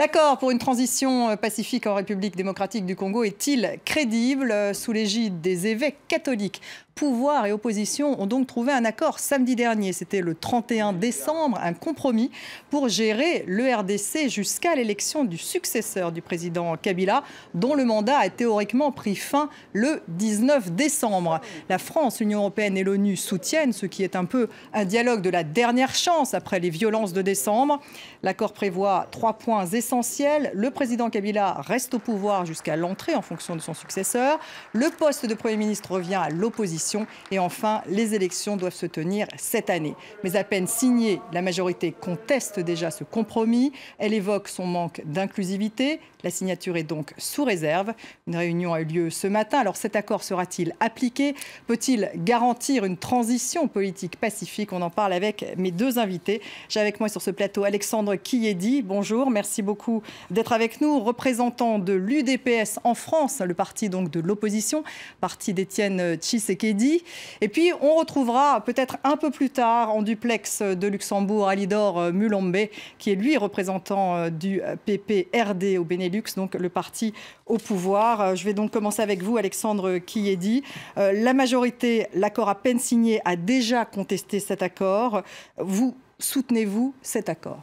L'accord pour une transition pacifique en République démocratique du Congo est-il crédible? Sous l'égide des évêques catholiques, pouvoir et opposition ont donc trouvé un accord samedi dernier. C'était le 31 décembre, un compromis pour gérer le RDC jusqu'à l'élection du successeur du président Kabila, dont le mandat a théoriquement pris fin le 19 décembre. La France, l'Union européenne et l'ONU soutiennent ce qui est un peu un dialogue de la dernière chance après les violences de décembre. L'accord prévoit 3 points essentiels. Le président Kabila reste au pouvoir jusqu'à l'entrée en fonction de son successeur. Le poste de Premier ministre revient à l'opposition. Et enfin, les élections doivent se tenir cette année. Mais à peine signée, la majorité conteste déjà ce compromis. Elle évoque son manque d'inclusivité. La signature est donc sous réserve. Une réunion a eu lieu ce matin. Alors cet accord sera-t-il appliqué? Peut-il garantir une transition politique pacifique? On en parle avec mes deux invités. J'ai avec moi sur ce plateau Alexandre Kiyedi. Bonjour, merci beaucoup d'être avec nous. Représentant de l'UDPS en France, le parti donc de l'opposition, parti d'Étienne Tshisekedi. Et puis on retrouvera peut-être un peu plus tard en duplex de Luxembourg Alidor Mulombe, qui est lui représentant du PPRD au Benelux, donc le parti au pouvoir. Je vais donc commencer avec vous, Alexandre Kiyedi. La majorité, l'accord à peine signé, a déjà contesté cet accord. Vous soutenez-vous cet accord?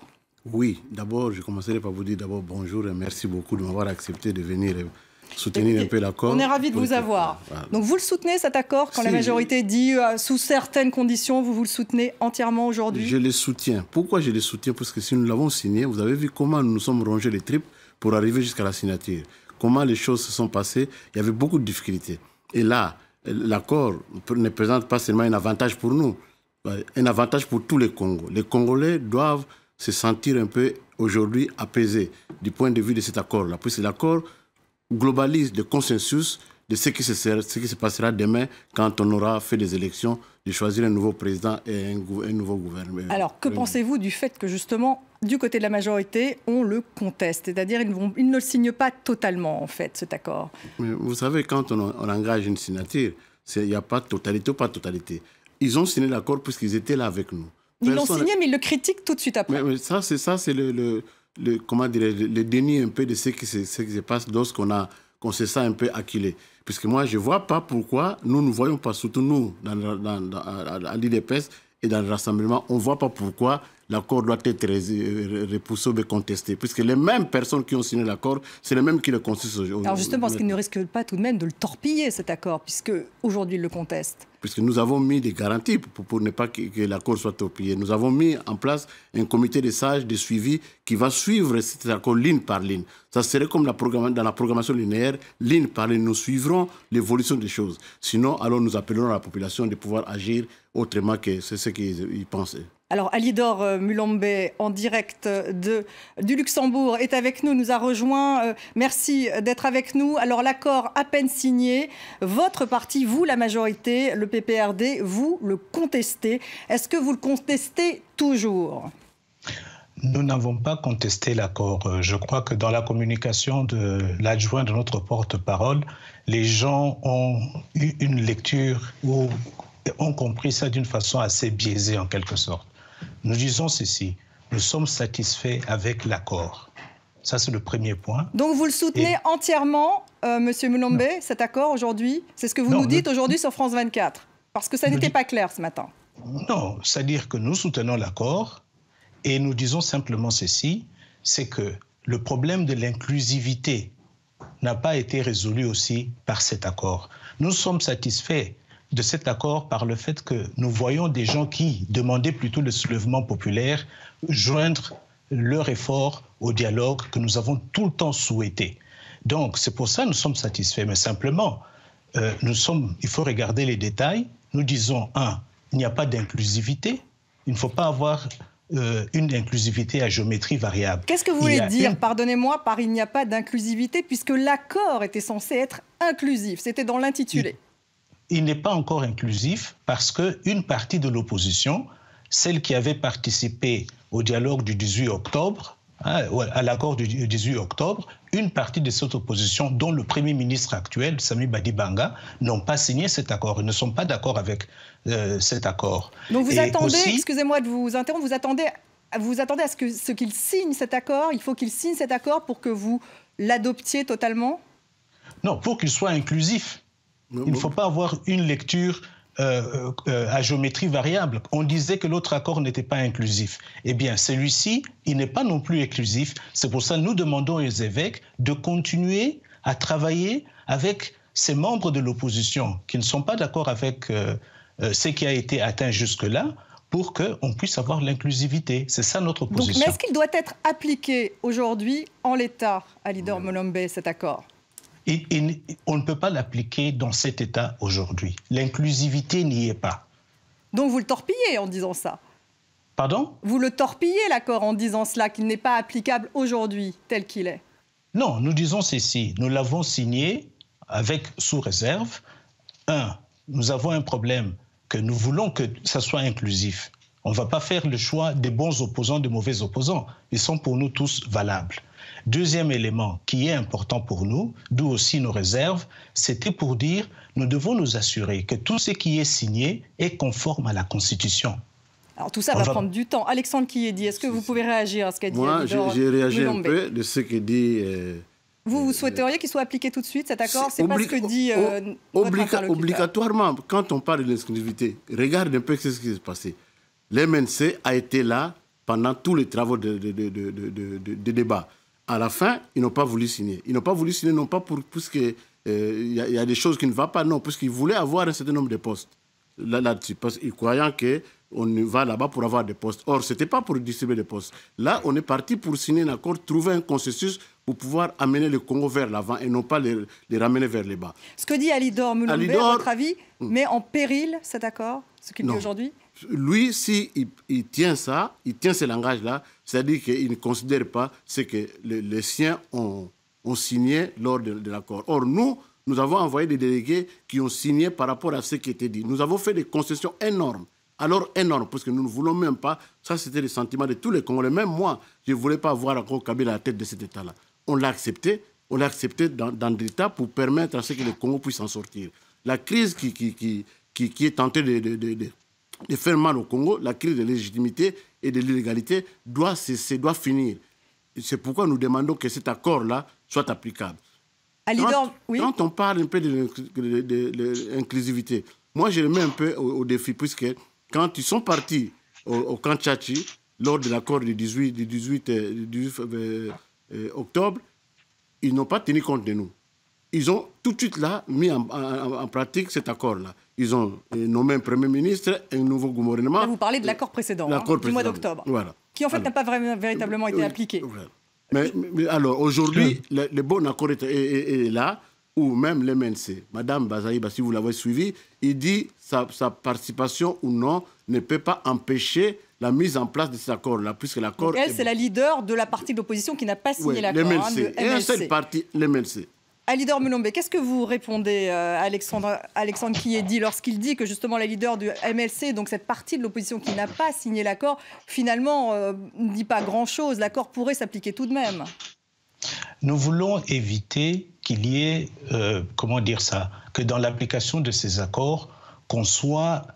Oui, d'abord, je commencerai par vous dire d'abord bonjour et merci beaucoup de m'avoir accepté de venir soutenir un peu l'accord. On est ravis de vous avoir. Voilà. Donc vous le soutenez cet accord quand la majorité dit sous certaines conditions, vous le soutenez entièrement aujourd'hui? Je le soutiens. Pourquoi je le soutiens? Parce que si nous l'avons signé, vous avez vu comment nous nous sommes rongés les tripes pour arriver jusqu'à la signature. Comment les choses se sont passées. Il y avait beaucoup de difficultés. Et là, l'accord ne présente pas seulement un avantage pour nous, un avantage pour tous les Congos. Les Congolais doivent se sentir un peu aujourd'hui apaisés du point de vue de cet accord-là. Puisque l'accord globalise le consensus de ce qui se passera demain quand on aura fait des élections, de choisir un nouveau président et un nouveau gouvernement. Alors, que pensez-vous du fait que, justement, du côté de la majorité, on le conteste? C'est-à-dire ils ne le signent pas totalement, en fait, cet accord. Mais vous savez, quand on engage une signature, il n'y a pas de totalité ou pas de totalité. Ils ont signé l'accord puisqu'ils étaient là avec nous. Ils l'ont signé, mais ils le critiquent tout de suite après. Mais ça, c'est le déni un peu de ce qui se passe lorsqu'on se sent un peu acculé. Puisque moi, je ne vois pas pourquoi nous ne voyons pas, surtout nous, à l'IDPS et dans le rassemblement, on ne voit pas pourquoi l'accord doit être repoussé ou contesté. Puisque les mêmes personnes qui ont signé l'accord, c'est les mêmes qui le contestent aujourd'hui. Alors justement, parce qu'ils ne risquent pas tout de même de le torpiller, cet accord, puisque aujourd'hui ils le contestent. Puisque nous avons mis des garanties pour ne pas que l'accord soit torpillé. Nous avons mis en place un comité de sages, de suivi, qui va suivre cet accord ligne par ligne. Ça serait comme dans la programmation linéaire, ligne par ligne. Nous suivrons l'évolution des choses. Sinon, alors nous appellerons la population de pouvoir agir autrement que c'est ce qu'ils pensaient. Alors, Alidor Mulombe, en direct du Luxembourg, est avec nous, nous a rejoint. Merci d'être avec nous. Alors, l'accord à peine signé, votre parti, vous, la majorité, le PPRD, vous le contestez. Est-ce que vous le contestez toujours? Nous n'avons pas contesté l'accord. Je crois que dans la communication de l'adjoint de notre porte-parole, les gens ont eu une lecture ou ont compris ça d'une façon assez biaisée en quelque sorte. Nous disons ceci, nous sommes satisfaits avec l'accord. Ça, c'est le premier point. Donc vous le soutenez entièrement, Monsieur Mulombe, cet accord aujourd'hui? C'est ce que vous nous dites aujourd'hui sur France 24? Parce que ça n'était pas clair ce matin. Non, c'est-à-dire que nous soutenons l'accord et nous disons simplement ceci, c'est que le problème de l'inclusivité n'a pas été résolu aussi par cet accord. Nous sommes satisfaits de cet accord par le fait que nous voyons des gens qui demandaient plutôt le soulèvement populaire joindre leur effort au dialogue que nous avons tout le temps souhaité. Donc c'est pour ça que nous sommes satisfaits, mais simplement, il faut regarder les détails. Nous disons, il n'y a pas d'inclusivité, il ne faut pas avoir une inclusivité à géométrie variable. Qu'est-ce que vous voulez dire, pardonnez-moi, par il n'y a pas d'inclusivité, puisque l'accord était censé être inclusif, c'était dans l'intitulé. Il n'est pas encore inclusif parce qu'une partie de l'opposition, celle qui avait participé au dialogue du 18 octobre, à l'accord du 18 octobre, une partie de cette opposition, dont le Premier ministre actuel, Sami Badibanga, n'ont pas signé cet accord. Ils ne sont pas d'accord avec cet accord. Donc vous attendez, excusez-moi de vous interrompre, vous attendez vous attendez à ce qu'il signe cet accord? Il faut qu'il signe cet accord pour que vous l'adoptiez totalement? Non, pour qu'il soit inclusif. Il ne faut pas avoir une lecture à géométrie variable. On disait que l'autre accord n'était pas inclusif. Eh bien, celui-ci, il n'est pas non plus inclusif. C'est pour ça que nous demandons aux évêques de continuer à travailler avec ces membres de l'opposition qui ne sont pas d'accord avec ce qui a été atteint jusque-là, pour qu'on puisse avoir l'inclusivité. C'est ça notre position. Donc, mais est-ce qu'il doit être appliqué aujourd'hui en l'état, Alidor Molombe, cet accord? On ne peut pas l'appliquer dans cet état aujourd'hui. L'inclusivité n'y est pas. Donc vous le torpillez en disant ça? Pardon? Vous le torpillez, l'accord, en disant cela, qu'il n'est pas applicable aujourd'hui, tel qu'il est? Non, nous disons ceci. Nous l'avons signé sous réserve. Nous avons un problème que nous voulons que ça soit inclusif. On ne va pas faire le choix des bons opposants, des mauvais opposants. Ils sont pour nous tous valables. Deuxième élément qui est important pour nous, d'où aussi nos réserves, c'était pour dire nous devons nous assurer que tout ce qui est signé est conforme à la Constitution. Alors tout ça va prendre du temps. Alexandre Kiyedi, est-ce que vous pouvez réagir à ce qu'a dit Alidor Moi, j'ai réagi un peu de ce que dit... Vous souhaiteriez qu'il soit appliqué tout de suite, cet accord? C'est pas ce que dit votre interlocuteur. Obligatoirement, quand on parle de l'exclusivité, regarde un peu ce qui s'est passé. L'MNC a été là pendant tous les travaux de débat. À la fin, ils n'ont pas voulu signer. Ils n'ont pas voulu signer, non pas parce qu'il y a des choses qui ne vont pas, non, parce qu'ils voulaient avoir un certain nombre de postes là-dessus. Parce qu'ils croyaient qu'on va là-bas pour avoir des postes. Or, ce n'était pas pour distribuer des postes. Là, on est parti pour signer un accord, trouver un consensus pour pouvoir amener le Congo vers l'avant et non pas les ramener vers les bas. Ce que dit Alidor Molombe, à votre avis, met en péril cet accord, ce qu'il dit aujourd'hui? Lui, s'il tient ça, il tient ce langage-là, c'est-à-dire qu'il ne considère pas ce que les siens ont signé lors de l'accord. Or, nous avons envoyé des délégués qui ont signé par rapport à ce qui était dit. Nous avons fait des concessions énormes. Alors énormes, parce que nous ne voulons même pas, ça c'était le sentiment de tous les Congolais. Même moi, je ne voulais pas voir encore Kabila à la tête de cet État-là. On l'a accepté dans l'État pour permettre à ce que le Congo puisse en sortir. La crise qui est tentée de faire mal au Congo, la crise de légitimité et de l'illégalité doit cesser, doit finir. C'est pourquoi nous demandons que cet accord-là soit applicable. Quand on parle un peu de l'inclusivité, moi je le mets un peu au défi, puisque quand ils sont partis au camp Tchatchi, lors de l'accord du 18 octobre, ils n'ont pas tenu compte de nous. Ils ont tout de suite là mis en pratique cet accord-là. Ils ont nommé un Premier ministre, un nouveau gouvernement. Là, vous parlez de l'accord précédent, du mois d'octobre, qui en fait n'a pas véritablement été appliqué. Voilà. Mais alors, aujourd'hui, le bon accord est là, où même l'MNC, Mme Bazaïba, si vous l'avez suivi, il dit sa participation ou non ne peut pas empêcher la mise en place de cet accord-là, puisque l'accord... Elle, c'est la leader de la partie de l'opposition qui n'a pas signé l'accord. L'MNC. Et un seul parti, l'MNC. Alidor Molombe, qu'est-ce que vous répondez à Alexandre Kiyedi lorsqu'il dit que justement la leader du MLC, donc cette partie de l'opposition qui n'a pas signé l'accord, finalement ne dit pas grand-chose, l'accord pourrait s'appliquer tout de même? Nous voulons éviter qu'il y ait, que dans l'application de ces accords, qu'on soit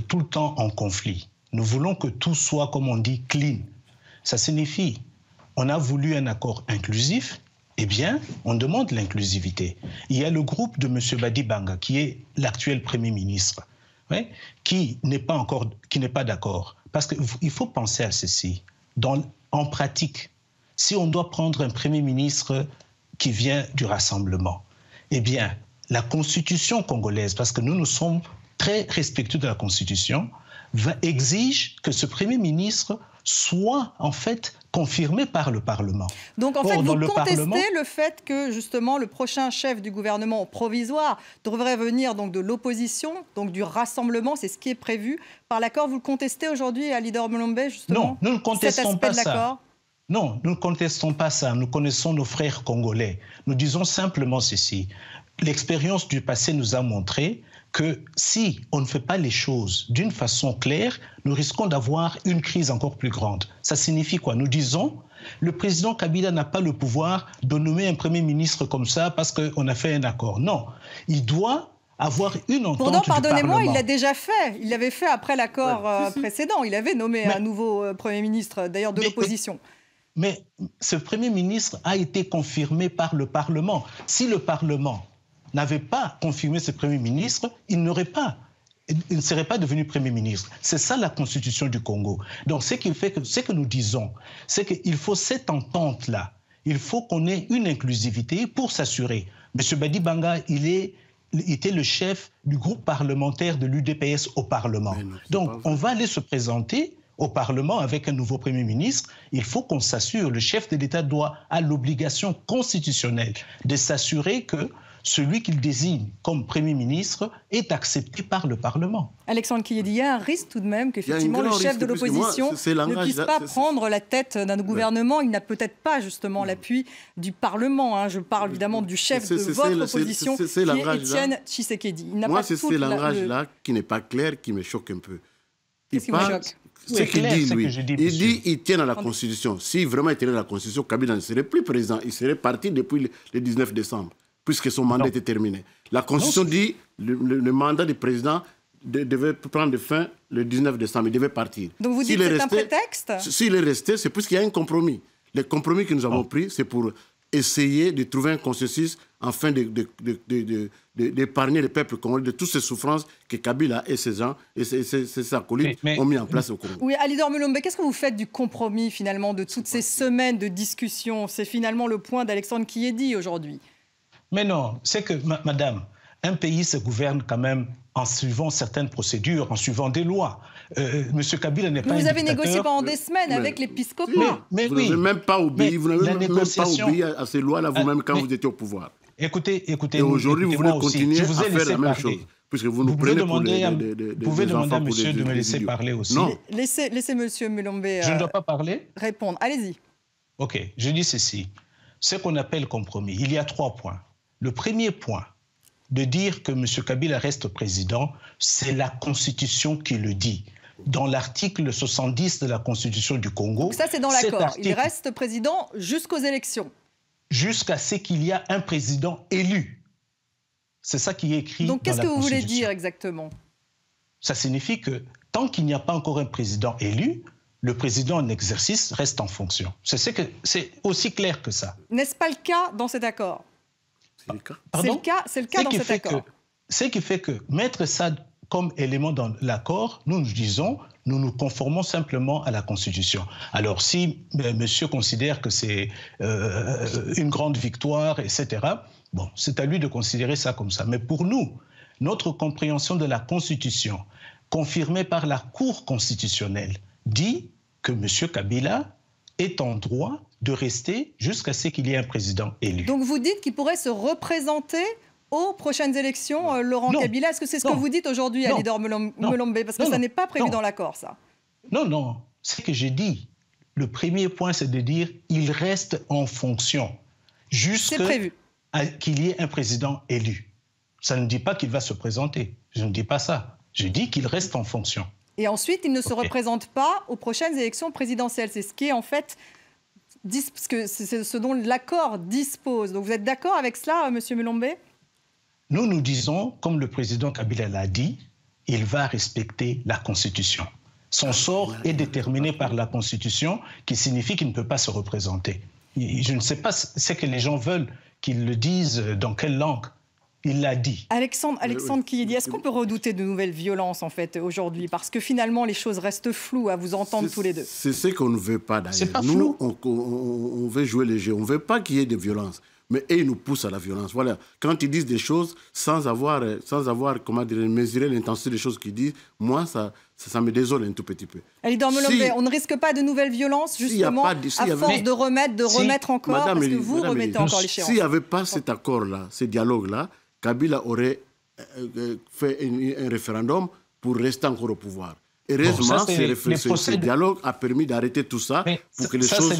tout le temps en conflit. Nous voulons que tout soit, comme on dit, clean. Ça signifie, on a voulu un accord inclusif, eh bien, on demande l'inclusivité. Il y a le groupe de M. Badi Banga, qui est l'actuel Premier ministre, qui n'est pas d'accord. Parce qu'il faut penser à ceci. En pratique, si on doit prendre un Premier ministre qui vient du Rassemblement, eh bien, la Constitution congolaise, parce que nous sommes très respectueux de la Constitution, exige que ce Premier ministre soit en fait confirmé par le Parlement. Donc en fait, vous contestez le fait que justement le prochain chef du gouvernement provisoire devrait venir donc de l'opposition, donc du Rassemblement, c'est ce qui est prévu par l'accord. Vous le contestez aujourd'hui, Alidor Molombe, justement? Non, nous ne contestons pas ça. Non, nous ne contestons pas ça. Nous connaissons nos frères congolais. Nous disons simplement ceci. L'expérience du passé nous a montré que si on ne fait pas les choses d'une façon claire, nous risquons d'avoir une crise encore plus grande. Ça signifie quoi? Nous disons, le président Kabila n'a pas le pouvoir de nommer un Premier ministre comme ça parce qu'on a fait un accord. Non, il doit avoir une entente Pourtant, du Parlement. pardonnez-moi, il l'a déjà fait. Il l'avait fait après l'accord précédent. Il avait nommé un nouveau Premier ministre, d'ailleurs de l'opposition. Mais ce Premier ministre a été confirmé par le Parlement. Si le Parlement n'avait pas confirmé ce Premier ministre, il ne serait pas devenu Premier ministre. C'est ça la Constitution du Congo. Donc ce que nous disons, c'est qu'il faut cette entente-là. Il faut qu'on ait une inclusivité pour s'assurer. M. Badi Banga, il était le chef du groupe parlementaire de l'UDPS au Parlement. Donc on va aller se présenter au Parlement avec un nouveau Premier ministre. Il faut qu'on s'assure, le chef de l'État a l'obligation constitutionnelle de s'assurer que celui qu'il désigne comme Premier ministre est accepté par le Parlement. Alexandre Kiyedi, il y a un risque tout de même qu'effectivement le chef de l'opposition ne puisse pas prendre la tête d'un gouvernement. Il n'a peut-être pas justement l'appui du Parlement. Je parle évidemment du chef de votre opposition, qui est Étienne Tshisekedi. Moi, c'est ce langage-là qui n'est pas clair, qui me choque un peu. Qu'est-ce qui vous choque ? Ce qu'il dit, lui, il dit qu'il tient à la Constitution. Si vraiment il tenait à la Constitution, Kabila ne serait plus président. Il serait parti depuis le 19 décembre, puisque son mandat était terminé. La Constitution dit que le mandat du président devait prendre fin le 19 décembre. Il devait partir. Donc vous dites que c'est un prétexte ? S'il est resté, c'est puisqu'il y a un compromis. Le compromis que nous avons pris, c'est pour essayer de trouver un consensus afin d'épargner le peuple congolais de toutes ces souffrances que Kabila et ses gens et ses acolytes ont mis en place au Congo. Oui, Alidor Mulombe, qu'est-ce que vous faites du compromis finalement de toutes ces semaines de discussion? C'est finalement le point d'Alexandre Kiyedi aujourd'hui. Mais non, c'est que, madame, un pays se gouverne quand même en suivant certaines procédures, en suivant des lois. Monsieur Kabila n'est pas un dictateur. Vous avez négocié pendant des semaines avec l'épiscopat. Mais vous n'avez même pas obéi, vous n'avez même pas obéi à ces lois-là vous-même quand vous étiez au pouvoir. Écoutez, et aujourd'hui, vous voulez continuer à faire la même chose. Puisque vous nous prenez pour des enfants. Vous pouvez demander à monsieur de me laisser parler aussi. Non. Laissez monsieur Mulombe je ne dois pas parler. Répondre. Allez-y. OK, je dis ceci. Ce qu'on appelle compromis, il y a 3 points. Le premier point, de dire que M. Kabila reste président, c'est la Constitution qui le dit. Dans l'article 70 de la Constitution du Congo... Donc ça, c'est dans l'accord. Il reste président jusqu'aux élections. Jusqu'à ce qu'il y ait un président élu. C'est ça qui est écrit dans la Constitution. Donc qu'est-ce que vous voulez dire exactement? Ça signifie que tant qu'il n'y a pas encore un président élu, le président en exercice reste en fonction. C'est aussi clair que ça. N'est-ce pas le cas dans cet accord? C'est le cas. C'est le cas dans cet accord. Ce qui fait que mettre ça comme élément dans l'accord, nous disons, nous nous conformons simplement à la Constitution. Alors si monsieur considère que c'est une grande victoire, etc., bon, c'est à lui de considérer ça comme ça. Mais pour nous, notre compréhension de la Constitution, confirmée par la Cour constitutionnelle, dit que monsieur Kabila est en droit de rester jusqu'à ce qu'il y ait un président élu. Donc vous dites qu'il pourrait se représenter aux prochaines élections, Laurent Kabila. Est-ce que c'est ce que vous dites aujourd'hui, Alidor Mulombe? Parce que ça n'est pas prévu dans l'accord, ça. Non. Ce que j'ai dit, le premier point, c'est de dire qu'il reste en fonction jusqu'à qu'il y ait un président élu. Ça ne dit pas qu'il va se présenter. Je ne dis pas ça. Je dis qu'il reste en fonction. Et ensuite, il ne se représente pas aux prochaines élections présidentielles. C'est ce qui est en fait... c'est ce dont l'accord dispose. Donc vous êtes d'accord avec cela, Monsieur Mulombe? Nous disons, comme le président Kabila l'a dit, il va respecter la Constitution. Son sort est déterminé par la Constitution, qui signifie qu'il ne peut pas se représenter. Je ne sais pas ce que les gens veulent qu'il le dise, dans quelle langue. Il l'a dit. Alexandre Kiyedi, est-ce qu'on peut redouter de nouvelles violences en fait aujourd'hui? Parce que finalement les choses restent floues à vous entendre tous les deux. C'est ce qu'on ne veut pas d'ailleurs. C'est pas Nous, flou. on veut jouer les jeux. On ne veut pas qu'il y ait de violence. Mais eux, ils nous poussent à la violence. Voilà. Quand ils disent des choses sans avoir comment dire, mesuré l'intensité des choses qu'ils disent, moi, ça me désole un tout petit peu. Alidor Mulombe, on ne risque pas de nouvelles violences, justement, à force de remettre encore, parce que vous remettez encore l'échéance. S'il n'y avait pas cet accord-là, ce dialogue-là, Kabila aurait fait un référendum pour rester encore au pouvoir. Heureusement, ce dialogue a permis d'arrêter tout ça pour que les choses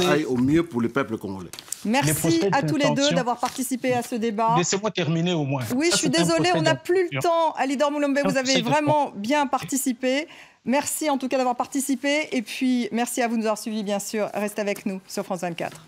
aillent au mieux pour le peuple congolais. Merci à tous les deux d'avoir participé à ce débat. Laissez-moi terminer au moins. Oui, je suis désolée, on n'a plus le temps. Alidor Mulombe, vous avez vraiment bien participé. Merci en tout cas d'avoir participé. Et puis, merci à vous de nous avoir suivis, bien sûr. Restez avec nous sur France 24.